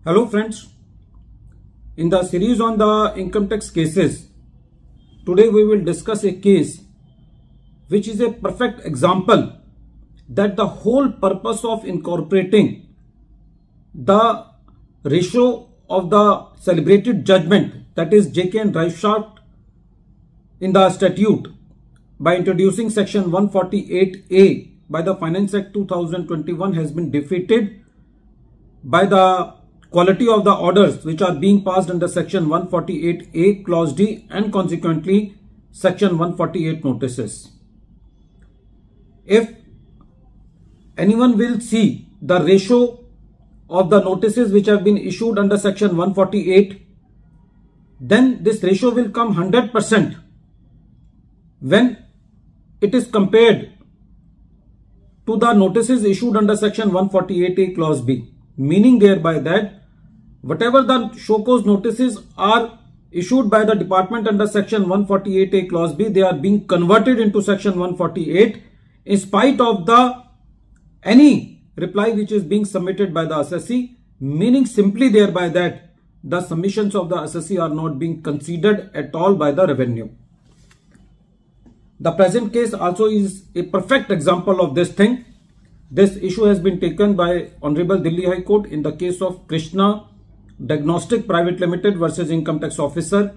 Hello friends, in the series on the income tax cases, today we will discuss a case which is a perfect example that the whole purpose of incorporating the ratio of the celebrated judgment, that is JK and Driveshaft, in the statute by introducing section 148A by the Finance Act 2021 has been defeated by the quality of the orders which are being passed under section 148A clause D and consequently section 148 notices. If anyone will see the ratio of the notices which have been issued under section 148, then this ratio will come 100% when it is compared to the notices issued under section 148A clause B, meaning thereby that whatever the show cause notices are issued by the department under section 148A clause B, they are being converted into section 148 in spite of the any reply which is being submitted by the assessee, meaning simply thereby that the submissions of the assessee are not being considered at all by the revenue. The present case also is a perfect example of this thing. This issue has been taken by Honorable Delhi High Court in the case of Krishna Diagnostic Private Limited versus Income Tax Officer,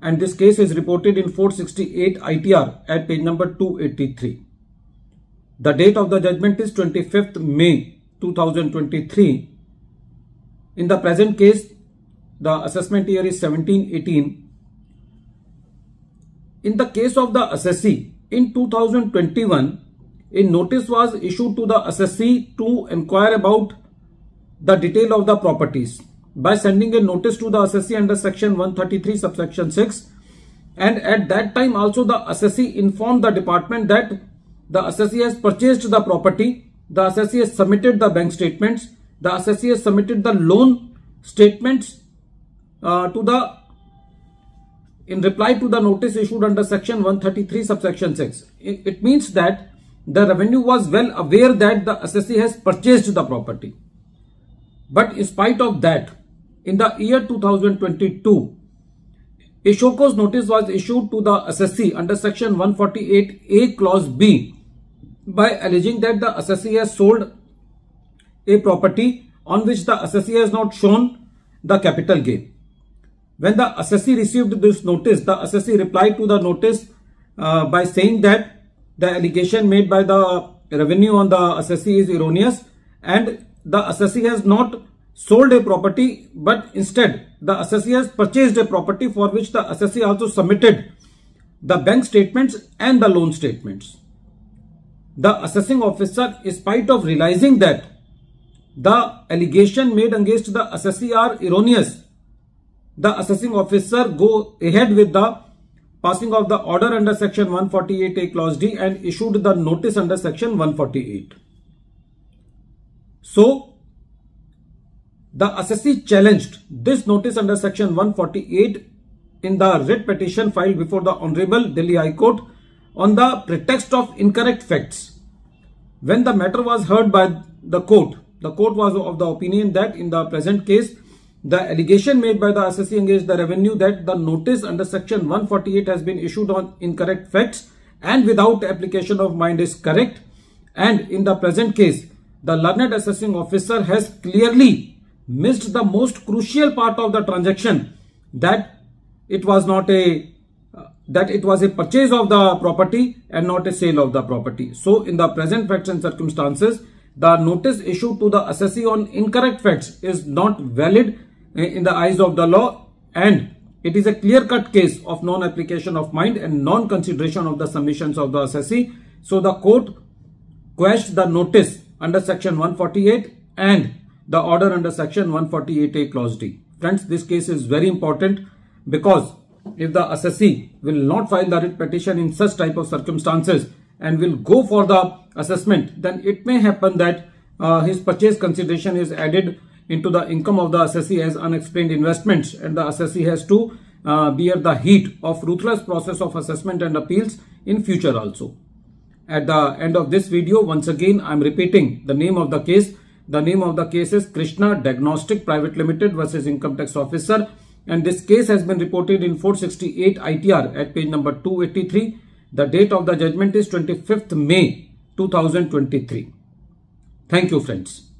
and this case is reported in 468 ITR at page number 283. The date of the judgment is 25th May 2023. In the present case, the assessment year is 17-18. In the case of the assessee, in 2021, a notice was issued to the assessee to inquire about the detail of the properties by sending a notice to the assessee under section 133 subsection 6, and at that time also the assessee informed the department that the assessee has purchased the property, the assessee has submitted the bank statements, the assessee has submitted the loan statements in reply to the notice issued under section 133 subsection 6. It means that the revenue was well aware that the assessee has purchased the property. But in spite of that, in the year 2022, a show cause notice was issued to the assessee under section 148A clause B by alleging that the assessee has sold a property on which the assessee has not shown the capital gain. When the assessee received this notice, the assessee replied to the notice by saying that the allegation made by the revenue on the assessee is erroneous and the assessee has not sold a property, but instead the assessee has purchased a property for which the assessee also submitted the bank statements and the loan statements. The assessing officer, in spite of realizing that the allegation made against the assessee are erroneous, the assessing officer go ahead with the passing of the order under section 148A clause D and issued the notice under section 148. So, the assessee challenged this notice under section 148 in the writ petition filed before the Honorable Delhi High Court on the pretext of incorrect facts. When the matter was heard by the court was of the opinion that in the present case, the allegation made by the assessee against the revenue that the notice under section 148 has been issued on incorrect facts and without application of mind is correct, and in the present case, the learned assessing officer has clearly missed the most crucial part of the transaction, that it was a purchase of the property and not a sale of the property. So in the present facts and circumstances, the notice issued to the assessee on incorrect facts is not valid in the eyes of the law, and it is a clear-cut case of non-application of mind and non-consideration of the submissions of the assessee. So the court quashed the notice under section 148 and the order under section 148A clause D. Friends, this case is very important because if the assessee will not file the writ petition in such type of circumstances and will go for the assessment, then it may happen that his purchase consideration is added into the income of the assessee as unexplained investments, and the assessee has to bear the heat of ruthless process of assessment and appeals in future also. At the end of this video, once again I am repeating the name of the case, The name of the case is Krishna Diagnostic Private Limited versus Income Tax Officer, and this case has been reported in 468 ITR at page number 283. The date of the judgment is 25th May 2023. Thank you, friends.